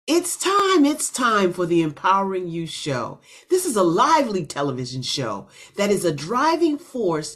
It's time for the Empowering You Show. This is a lively television show that is a driving force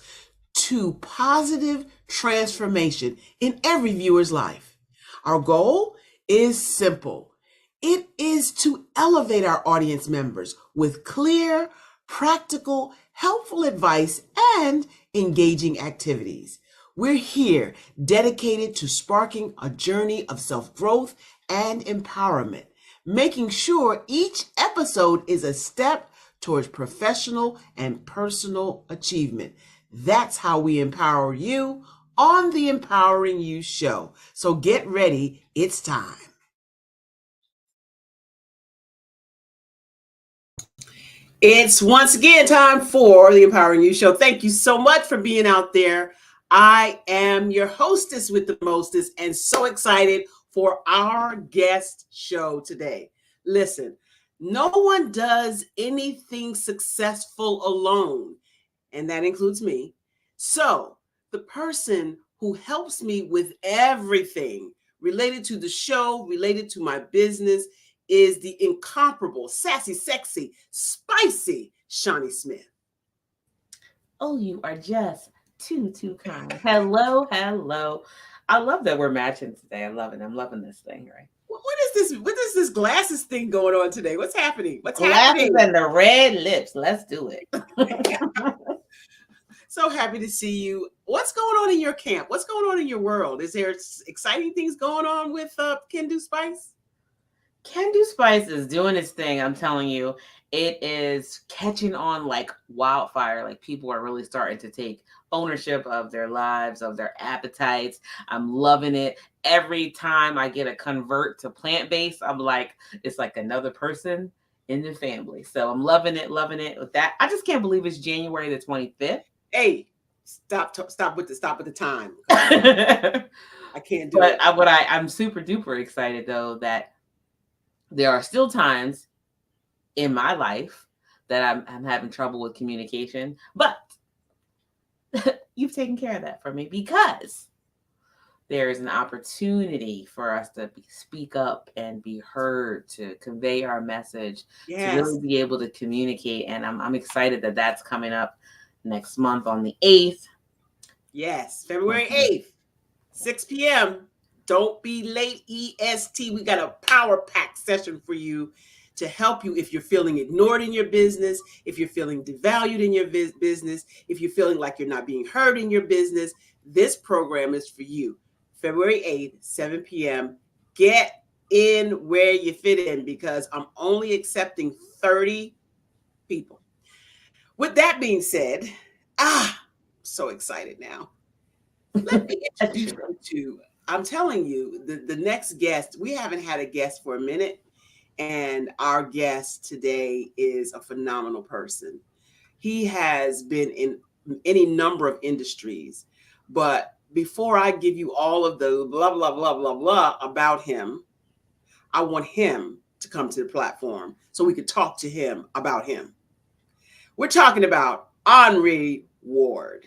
to positive transformation in every viewer's life. Our goal is simple. It is to elevate our audience members with clear, practical, helpful advice and engaging activities. We're here dedicated to sparking a journey of self-growth and empowerment, making sure each episode is a step towards professional and personal achievement. That's how we empower you on the Empowering You Show. So get ready, it's time. It's once again time for the Empowering You Show. Thank you so much for being out there. I am your hostess with the mostest and so excited for our guest show today. Listen, no one does anything successful alone, and that includes me. So, the person who helps me with everything related to the show, related to my business, is the incomparable, sassy, sexy, spicy Shani Smith. Oh, you are just too kind. Hello, hello. I love that we're matching today. I love it. I'm loving this thing, right? What is this? What is this glasses thing going on today? What's happening? What's Glasses happening? and the red lips. Let's do it. So happy to see you. What's going on in your camp? What's going on in your world? Is there exciting things going on with Can Do Spice? Can Do Spice is doing its thing. I'm telling you, it is catching on like wildfire. Like people are really starting to take ownership of their lives, of their appetites. I'm loving it. Every time I get a convert to plant-based, I'm like, it's like another person in the family. So I'm loving it with that. I just can't believe it's January the 25th. Hey, stop with the time. I can't do it. I'm super duper excited though that there are still times in my life that I'm having trouble with communication, but you've taken care of that for me because there is an opportunity for us to speak up and be heard, to convey our message, Yes. to really be able to communicate. And I'm excited that that's coming up next month on the 8th. Yes, February 8th, 6 p.m. Don't be late, EST. We got a power pack session for you to help you if you're feeling ignored in your business, if you're feeling devalued in your business, if you're feeling like you're not being heard in your business. This program is for you. February 8th, 7 p.m. Get in where you fit in because I'm only accepting 30 people. With that being said, so excited now. Let me introduce you to, I'm telling you, the next guest. We haven't had a guest for a minute, and our guest today is a phenomenal person. He has been in any number of industries, but before I give you all of the blah, blah, blah, blah, blah about him, I want him to come to the platform so we could talk to him about him. We're talking about Henri Ward.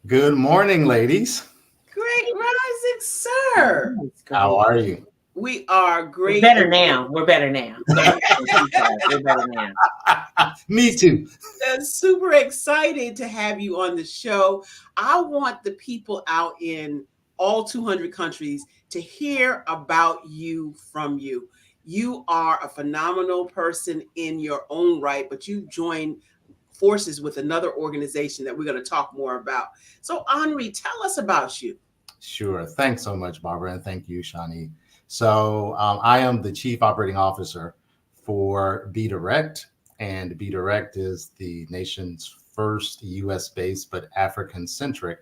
Good morning, ladies. Great rising, sir. How are you? We are great. We're better now. We're better now. We're better now. Me too. Super excited to have you on the show. I want the people out in all 200 countries to hear about you from you. You are a phenomenal person in your own right, but you've joined forces with another organization that we're going to talk more about. So, Henri, tell us about you. Sure. Thanks so much, Barbara, and thank you, Shani. So I am the Chief Operating Officer for BeDirect, and BeDirect is the nation's first U.S.-based but African-centric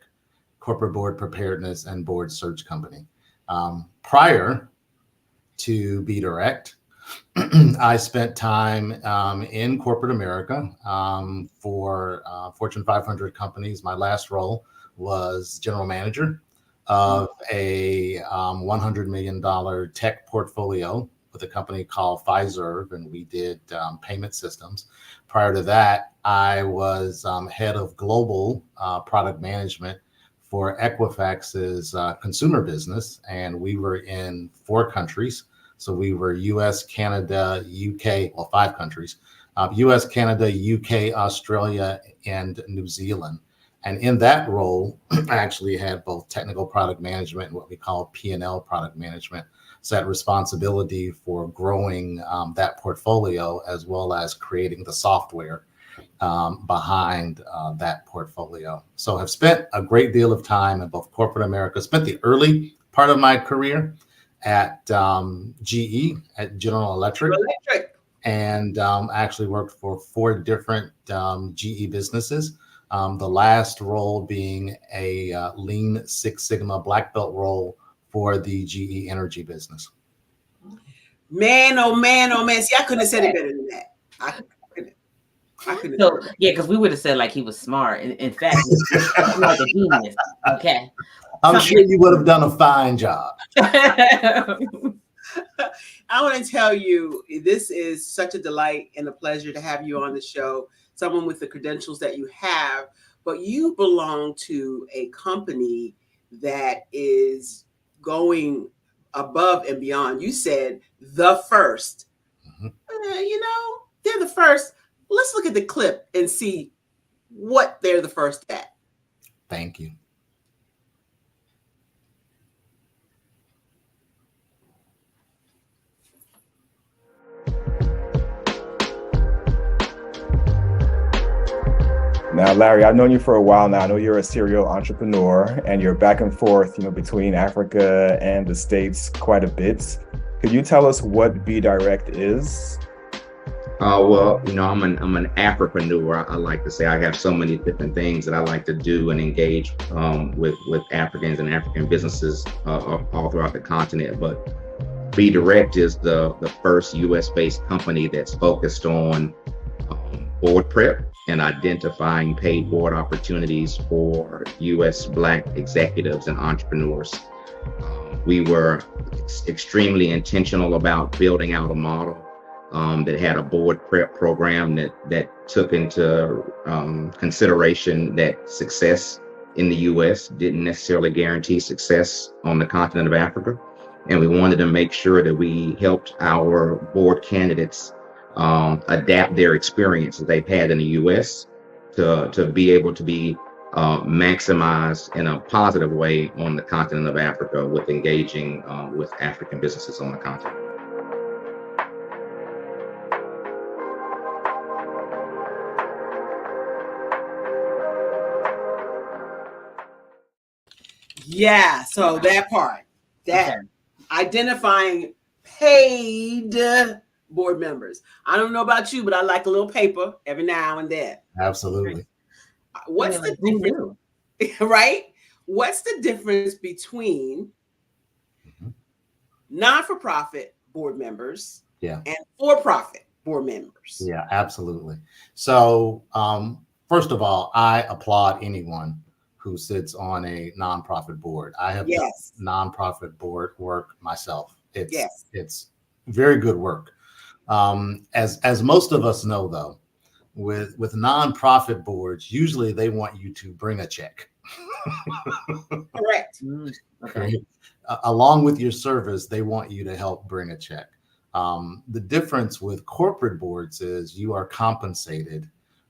corporate board preparedness and board search company. Prior to BeDirect, I spent time in corporate America for Fortune 500 companies. My last role was general manager of a $100 million tech portfolio with a company called Fiserv, and we did payment systems. Prior to that, I was head of global product management for Equifax's consumer business, and we were in 4 countries. So we were US, Canada, UK, well, 5 countries, US, Canada, UK, Australia, and New Zealand. And in that role, I actually had both technical product management and what we call P&L product management. So that responsibility for growing that portfolio, as well as creating the software behind that portfolio. So I've spent a great deal of time in both corporate America, spent the early part of my career at GE, at General Electric. And actually worked for 4 different GE businesses. The last role being a Lean Six Sigma Black Belt role for the GE Energy business. Man, oh man, oh man. See, I couldn't have said it better than that. I couldn't. So yeah, because we would have said like he was smart. In fact, he's like a genius. Okay. I'm sure you would have done a fine job. I want to tell you, this is such a delight and a pleasure to have you on the show. Someone with the credentials that you have, but you belong to a company that is going above and beyond. You said the first. They're the first. Let's look at the clip and see what they're the first at. Thank you. Now, Larry, I've known you for a while now. I know you're a serial entrepreneur and you're back and forth, between Africa and the States quite a bit. Could you tell us what Be Direct is? Well, I'm an Afripreneur. I like to say I have so many different things that I like to do and engage with Africans and African businesses all throughout the continent. But Be Direct is the first US-based company that's focused on board prep and identifying paid board opportunities for US Black executives and entrepreneurs. We were extremely intentional about building out a model that had a board prep program that took into consideration that success in the US didn't necessarily guarantee success on the continent of Africa. And we wanted to make sure that we helped our board candidates adapt their experience that they've had in the US to be able to be maximized in a positive way on the continent of Africa with engaging with African businesses on the continent. Yeah, so that part, identifying paid board members. I don't know about you, but I like a little paper every now and then. Absolutely. What's the difference, right? What's the difference between non-for-profit board members and for-profit board members? Yeah, absolutely. So first of all, I applaud anyone who sits on a nonprofit board. I have done nonprofit board work myself. It's very good work. As most of us know, though, with nonprofit boards, usually they want you to bring a check. Correct. Okay. Along with your service, they want you to help bring a check. The difference with corporate boards is you are compensated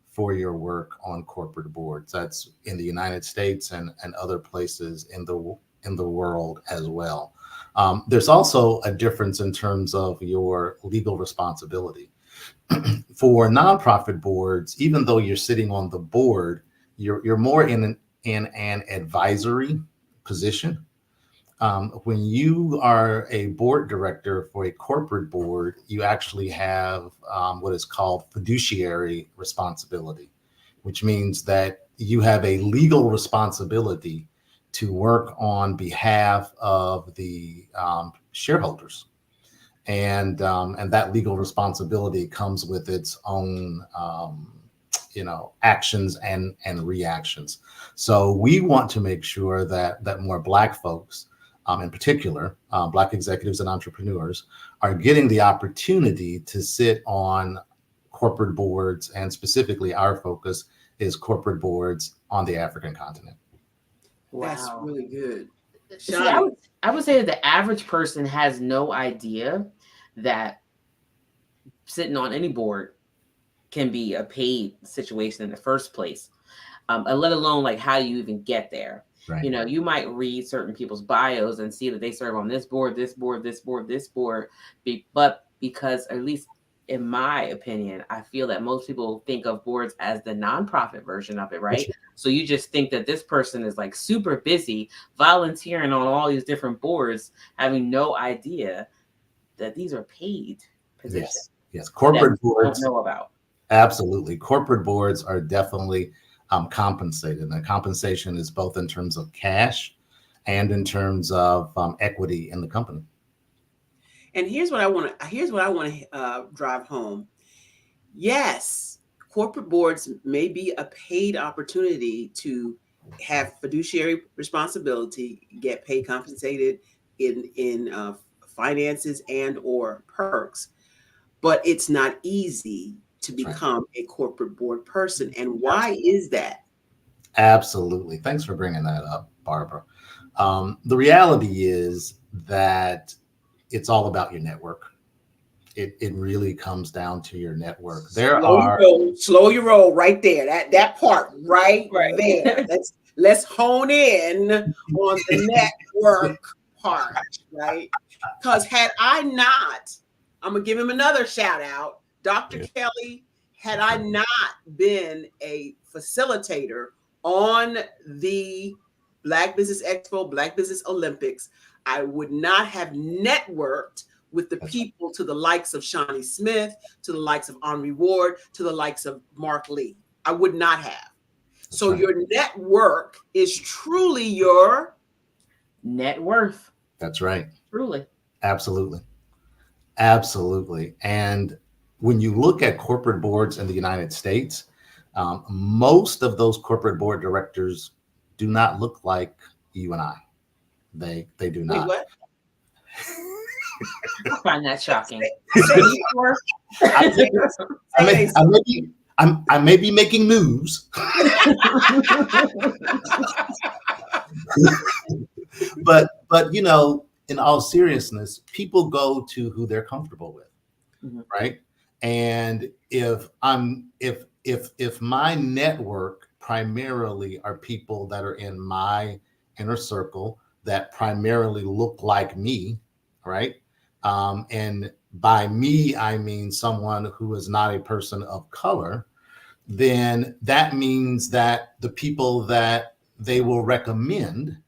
for your work on corporate boards. That's in the United States and other places in the world as well. There's also a difference in terms of your legal responsibility. For nonprofit boards, even though you're sitting on the board, you're more in an advisory position. When you are a board director for a corporate board, you actually have what is called fiduciary responsibility, which means that you have a legal responsibility to work on behalf of the shareholders. And that legal responsibility comes with its own actions and reactions. So we want to make sure that more Black folks, in particular, Black executives and entrepreneurs, are getting the opportunity to sit on corporate boards, and specifically our focus is corporate boards on the African continent. That's Wow. really good. See, Shani. I would say that the average person has no idea that sitting on any board can be a paid situation in the first place, and let alone like how you even get there. Right. You know, you might read certain people's bios and see that they serve on this board, this board, this board, this board, but because, at least in my opinion, I feel that most people think of boards as the nonprofit version of it, right? So you just think that this person is like super busy volunteering on all these different boards, having no idea that these are paid positions. Yes. Corporate that you boards. don't know about. Absolutely. Corporate boards are definitely compensated. And the compensation is both in terms of cash and in terms of equity in the company. And here's what I want to drive home. Yes, corporate boards may be a paid opportunity to have fiduciary responsibility, get paid, compensated in finances and or perks, but it's not easy to become a corporate board person. And why is that? Absolutely. Thanks for bringing that up, Barbara. The reality is that it's all about your network. It really comes down to your network. Slow your roll right there. That part right there. Let's hone in on the network part, right? Because had I not, I'm gonna give him another shout out, Dr. Kelly. Had I not been a facilitator on the Black Business Expo, Black Business Olympics, I would not have networked with the people to the likes of Shani Smith, to the likes of Henri Ward, to the likes of Mark Lee. I would not have. So your network is truly your net worth. That's right. Truly. Absolutely. Absolutely. And when you look at corporate boards in the United States, most of those corporate board directors do not look like you and I. They do not. Wait, what? I find that shocking. I may be making moves, but you know, in all seriousness, people go to who they're comfortable with, right? And if my network primarily are people that are in my inner circle that primarily look like me, right? And by me, I mean someone who is not a person of color, then that means that the people that they will recommend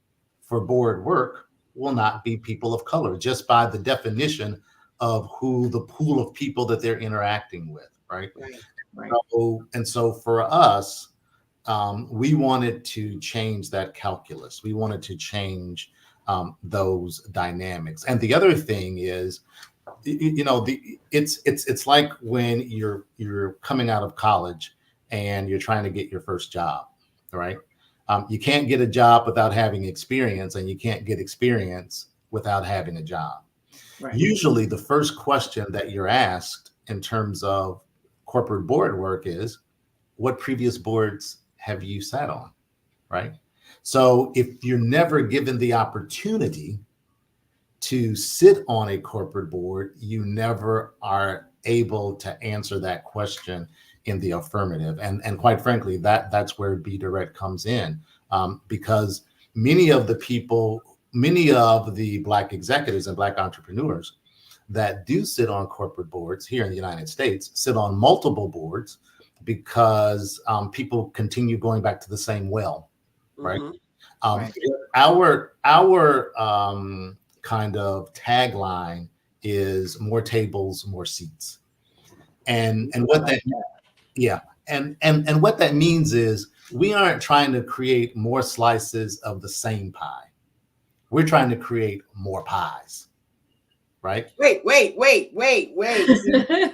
for board work will not be people of color, just by the definition of who the pool of people that they're interacting with, right? So for us, we wanted to change that calculus. We wanted to change those dynamics. And the other thing is, you know, it's like when you're coming out of college and you're trying to get your first job, right? You can't get a job without having experience, and you can't get experience without having a job. Right. Usually the first question that you're asked in terms of corporate board work is, what previous boards have you sat on, right? So if you're never given the opportunity to sit on a corporate board, you never are able to answer that question in the affirmative. And quite frankly, that's where Be Direct comes in, because many of the Black executives and Black entrepreneurs that do sit on corporate boards here in the United States sit on multiple boards because people continue going back to the same well, right? Our kind of tagline is more tables, more seats, and what that and what that means is we aren't trying to create more slices of the same pie. We're trying to create more pies, right? Wait. You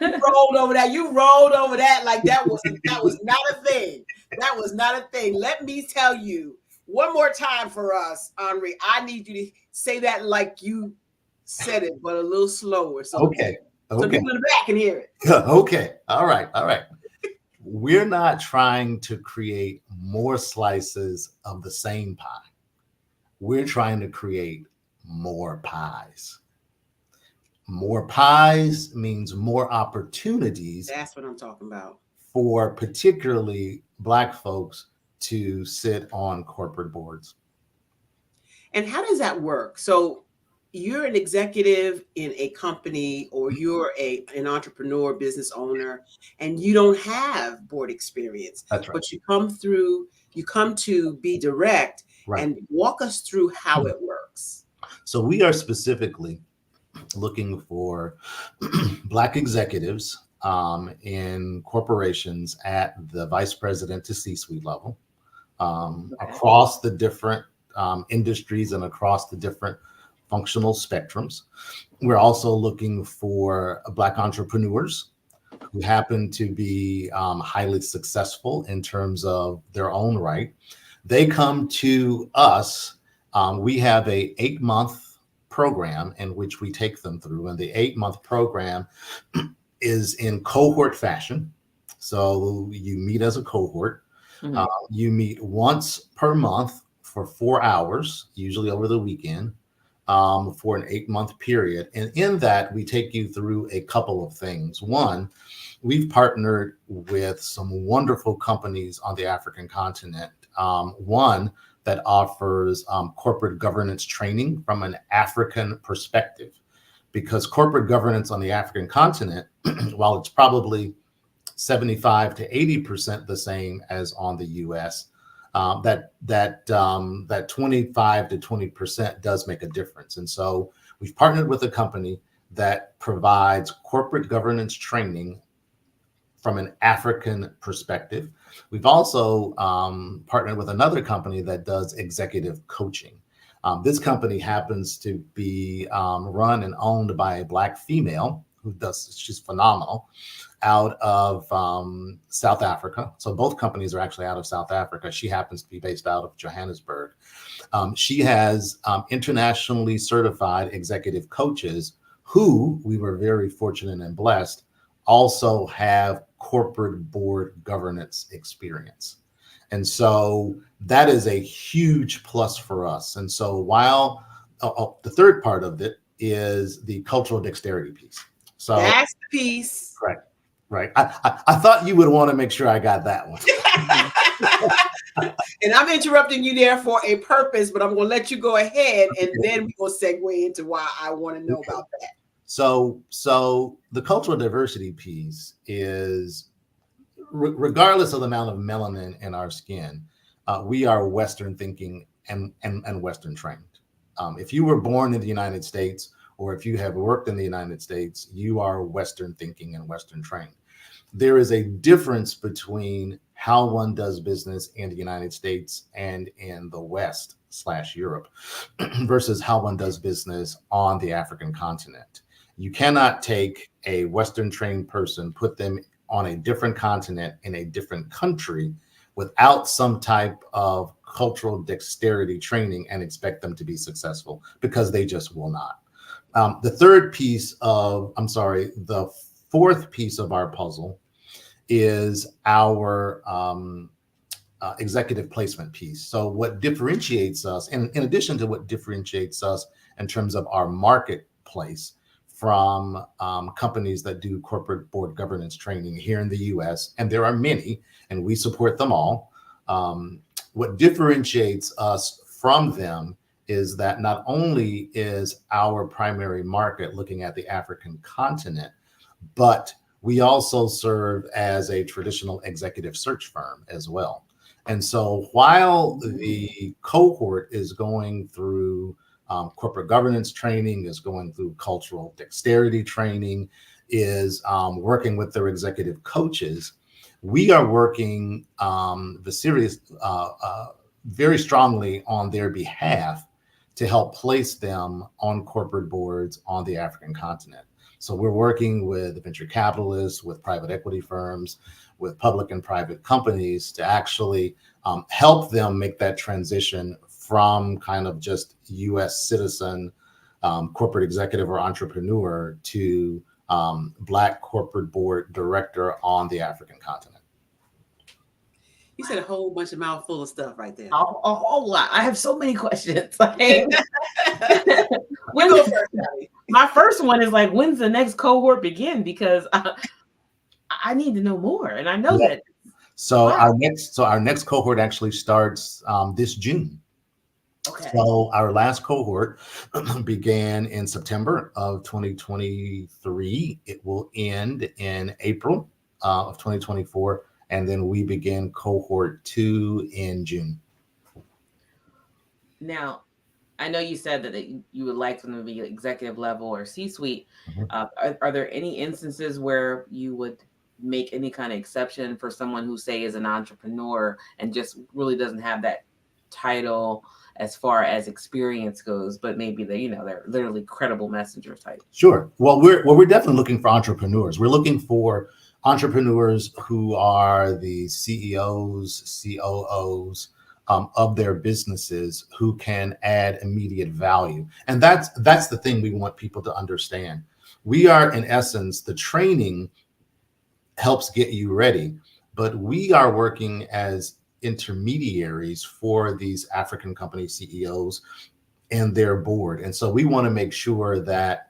rolled over that. You rolled over that like that was not a thing. That was not a thing. Let me tell you one more time for us, Henri. I need you to say that like you said it, but a little slower. So so people in the back can hear it. Okay. All right. We're not trying to create more slices of the same pie. we're trying to create more pies. More pies means more opportunities That's what I'm talking about. for particularly Black folks to sit on corporate boards. And how does that work? So you're an executive in a company, or you're an entrepreneur, business owner, and you don't have board experience, That's right. but you come to Be Direct, Right. and walk us through how it works. So we are specifically looking for Black executives in corporations at the vice president to C-suite level, across the different industries and across the different functional spectrums. We're also looking for Black entrepreneurs who happen to be highly successful in terms of their own right. They come to us. We have a 8-month program in which we take them through, and the 8-month program is in cohort fashion. So you meet as a cohort. Mhm. You meet once per month for 4 hours, usually over the weekend, for an 8-month period. And in that, we take you through a couple of things. One, we've partnered with some wonderful companies on the African continent. One that offers corporate governance training from an African perspective, because corporate governance on the African continent, while it's probably 75 to 80% the same as on the U.S., that 25 to 20% does make a difference. And so we've partnered with a company that provides corporate governance training from an African perspective. We've also partnered with another company that does executive coaching. This company happens to be run and owned by a Black female she's phenomenal, out of South Africa. So both companies are actually out of South Africa. She happens to be based out of Johannesburg. She has internationally certified executive coaches who, we were very fortunate and blessed, also have corporate board governance experience. And so that is a huge plus for us. And so while the third part of it is the cultural dexterity piece. So That's the piece. Right. I thought you would want to make sure I got that one. And I'm interrupting you there for a purpose, but I'm going to let you go ahead, and then we will segue into why I want to know about that. So the cultural diversity piece is, regardless of the amount of melanin in our skin, we are Western thinking and Western trained. If you were born in the United States, or if you have worked in the United States, you are Western thinking and Western trained. There is a difference between how one does business in the United States and in the West/Europe versus how one does business on the African continent. You cannot take a Western trained person, put them on a different continent in a different country without some type of cultural dexterity training and expect them to be successful, because they just will not. The fourth piece of our puzzle is our executive placement piece. So what differentiates us, and in addition to what differentiates us in terms of our marketplace from companies that do corporate board governance training here in the US, and there are many, and we support them all. What differentiates us from them is that not only is our primary market looking at the African continent, but we also serve as a traditional executive search firm as well. And so while the cohort is going through corporate governance training, is going through cultural dexterity training, is working with their executive coaches, we are working very strongly on their behalf to help place them on corporate boards on the African continent. So we're working with venture capitalists, with private equity firms, with public and private companies to actually help them make that transition from kind of just US citizen, corporate executive or entrepreneur to Black corporate board director on the African continent. You said a whole bunch of mouthful of stuff right there. A whole lot. I have so many questions. Like, You go first, Patty. my first one is like, when's the next cohort begin? Because I need to know more, and I know that. So Wow. our next cohort actually starts this June. Okay. So our last cohort began in September of 2023. It will end in April of 2024, and then we begin cohort 2 in June. Now, I know you said that you would like them to be executive level or C-suite. Are there any instances where you would make any kind of exception for someone who, say, is an entrepreneur and just really doesn't have that title as far as experience goes, but maybe they're literally credible messenger type? Sure. Well, we're definitely looking for entrepreneurs. We're looking for entrepreneurs who are the CEOs, COOs of their businesses, who can add immediate value. And that's the thing we want people to understand. We are, in essence, the training helps get you ready, but we are working as intermediaries for these African company CEOs and their board. And so we want to make sure that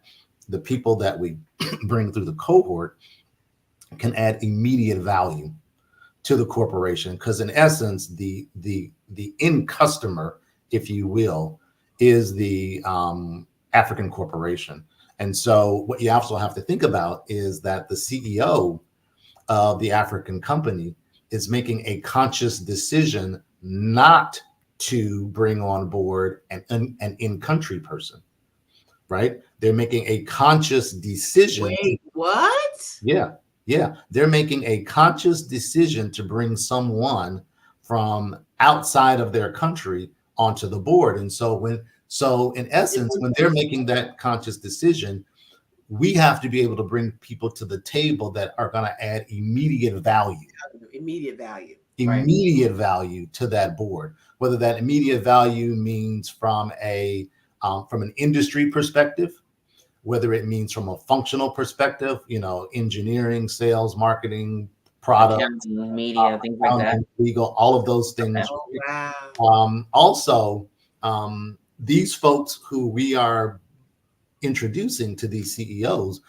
the people that we bring through the cohort can add immediate value to the corporation, because in essence, the end customer, if you will, is the African corporation. And so what you also have to think about is that the CEO of the African company is making a conscious decision not to bring on board an in-country person, right? They're making a conscious decision. Wait, what? Yeah. They're making a conscious decision to bring someone from outside of their country onto the board. And so in essence, when they're making that conscious decision, we have to be able to bring people to the table that are going to add immediate value. Immediate value to that board, whether that immediate value means from an industry perspective, whether it means from a functional perspective, engineering, sales, marketing, product, accounting, media, things like that, legal, all of those things. Oh, wow. Also, these folks who we are introducing to these CEOs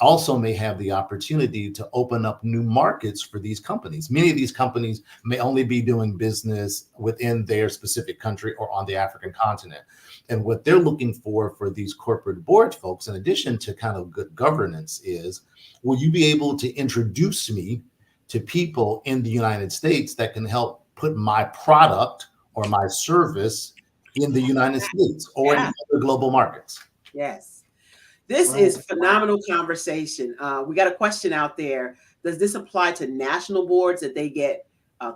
also may have the opportunity to open up new markets for these companies. Many of these companies may only be doing business within their specific country or on the African continent. And what they're looking for these corporate board folks, in addition to kind of good governance, is, will you be able to introduce me to people in the United States that can help put my product or my service in the United States or in other global markets? Yes. This is phenomenal conversation. We got a question out there. Does this apply to national boards that they get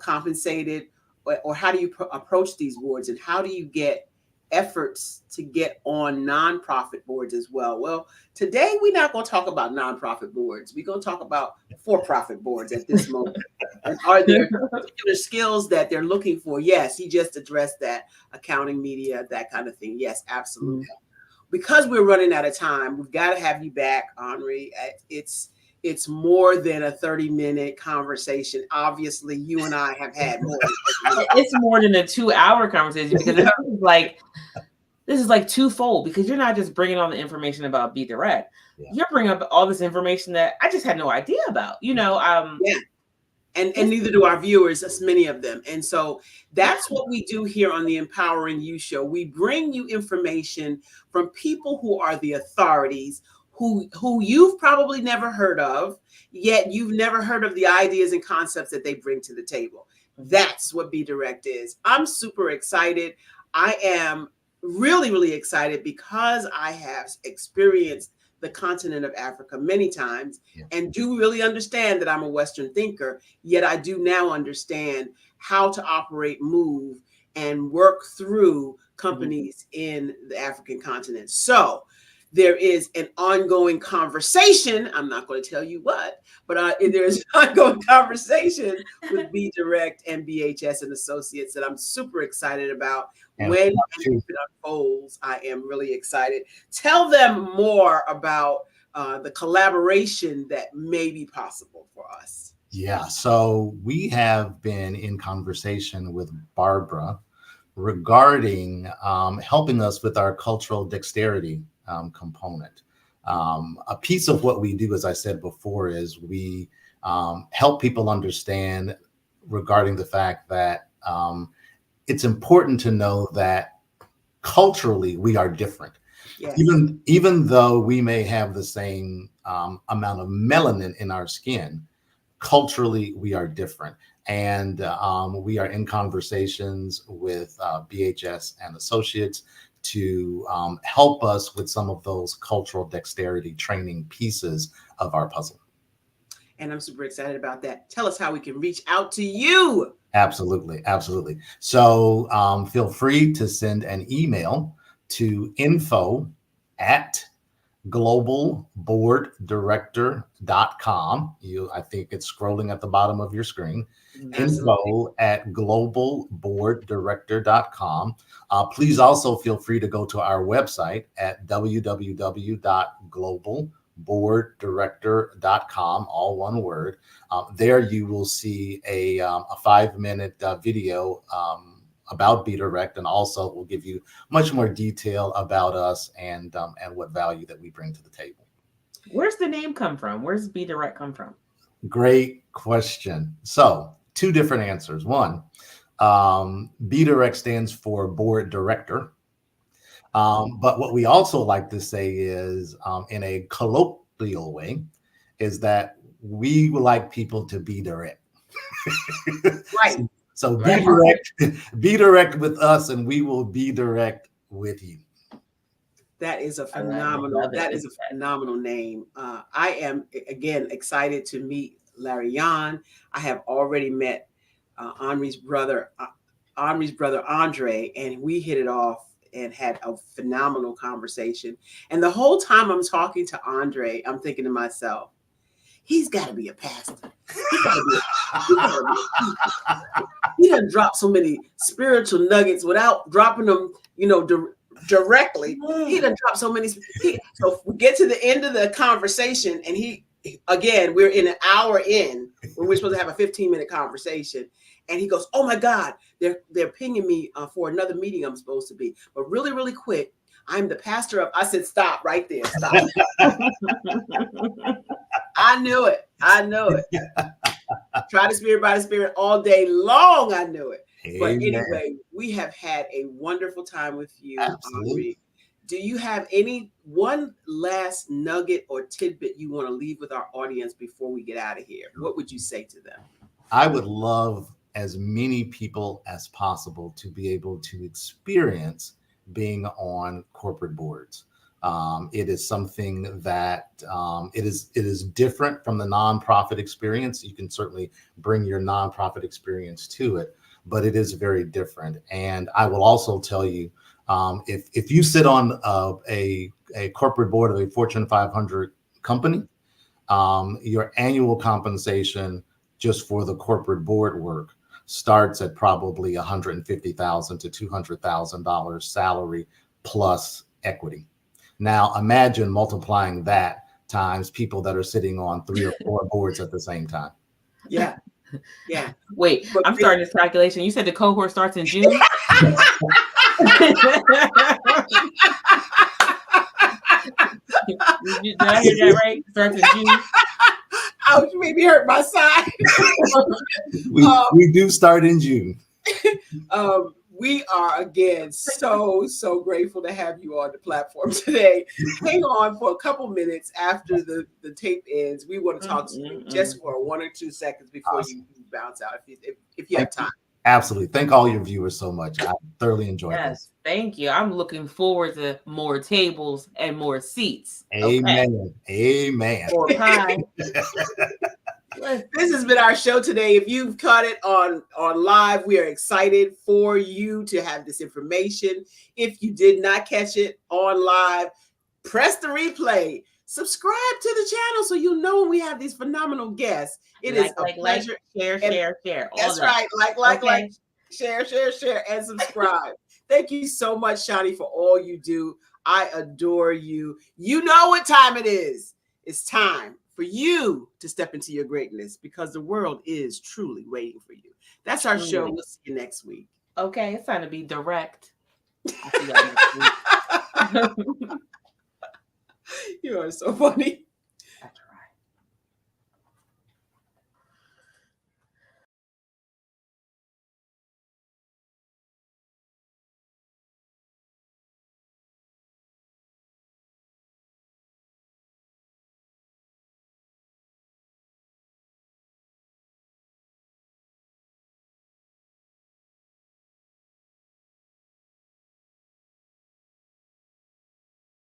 compensated, or how do you approach these boards, and how do you get efforts to get on nonprofit boards as well? Well, today we're not going to talk about nonprofit boards. We're going to talk about for-profit boards at this moment. And are there particular skills that they're looking for? Yes, he just addressed that. Accounting, media, that kind of thing. Yes, absolutely. Mm-hmm. Because we're running out of time, we've got to have you back, Henri. It's more than a 30-minute conversation. Obviously, you and I have had more. It's more than a 2-hour conversation, because this is like twofold, because you're not just bringing all the information about Be Direct. Yeah. You're bringing up all this information that I just had no idea about. Yeah. And neither do our viewers, as many of them. And so that's what we do here on the Empowering You Show. We bring you information from people who are the authorities, who you've probably never heard of, yet you've never heard of the ideas and concepts that they bring to the table. That's what Be Direct is. I'm super excited. I am really, really excited because I have experienced the continent of Africa many times, and do really understand that I'm a Western thinker, yet I do now understand how to operate, move, and work through companies in the African continent. So there is an ongoing conversation. I'm not going to tell you what, but there's an ongoing conversation with Be Direct and BHS and Associates that I'm super excited about. When it unfolds, I am really excited. Tell them more about the collaboration that may be possible for us. Yeah, so we have been in conversation with Barbara regarding helping us with our cultural dexterity component. A piece of what we do, as I said before, is we help people understand regarding the fact that it's important to know that culturally we are different. Yes. Even though we may have the same amount of melanin in our skin, culturally we are different. And we are in conversations with BHS and Associates to help us with some of those cultural dexterity training pieces of our puzzle. And I'm super excited about that. Tell us how we can reach out to you. Absolutely. Absolutely. So feel free to send an email to info@globalboarddirector.com. I think it's scrolling at the bottom of your screen. Info@globalboarddirector.com. Please also feel free to go to our website at www.globalboarddirector.com, all one word. There you will see a 5-minute video about Be Direct, and also will give you much more detail about us and what value that we bring to the table. Where's the name come from? Where's Be Direct come from? Great question. So 2 different answers. One, Be Direct stands for Board Director. But what we also like to say is, in a colloquial way, is that we would like people to be direct. Right. So Right. be direct with us, and we will be direct with you. That is a Love phenomenal. it. That is a phenomenal name. I am again excited to meet Larry Yan. I have already met Henri's brother Andre, and we hit it off and had a phenomenal conversation. And the whole time I'm talking to Andre, I'm thinking to myself, he's got to be a pastor. He done dropped so many spiritual nuggets without dropping them, directly. He done dropped so many. So we get to the end of the conversation, and we're in an hour in when we're supposed to have a 15-minute conversation. And he goes, "Oh my God, they're pinging me for another meeting I'm supposed to be. But really, really quick, I'm the pastor of." I said, "Stop right there, stop." I knew it. Try the spirit by the spirit all day long. I knew it. But anyway, we have had a wonderful time with you, Henri. Do you have one last nugget or tidbit you want to leave with our audience before we get out of here? What would you say to them? I would love as many people as possible to be able to experience being on corporate boards. It is something that it is different from the nonprofit experience. You can certainly bring your nonprofit experience to it, but it is very different. And I will also tell you, if you sit on a corporate board of a Fortune 500 company, your annual compensation just for the corporate board work starts at probably $150,000 to $200,000 salary plus equity. Now imagine multiplying that times people that are sitting on 3 or 4 boards at the same time. Yeah. Wait, I'm starting this calculation. You said the cohort starts in June? Did I hear that right? Starts in June? Ouch, you made me hurt my side. We do start in June. We are again so grateful to have you on the platform today. Hang on for a couple minutes after the tape ends. We want to talk to you just for 1 or 2 seconds before you bounce out, if you have time. Absolutely. Thank all your viewers so much. I thoroughly enjoyed this. Thank you. I'm looking forward to more tables and more seats. Amen. Okay. Amen. Or pie. This has been our show today. If you've caught it on live, we are excited for you to have this information. If you did not catch it on live, press the replay. Subscribe to the channel so you'll know when we have these phenomenal guests. It is a pleasure. Share. That's right. Like, share, and subscribe. Thank you so much, Shani, for all you do. I adore you. You know what time it is. It's time for you to step into your greatness, because the world is truly waiting for you. That's our show. Truly. We'll see you next week. Okay, it's time to be direct. I'll see y'all next week. You are so funny.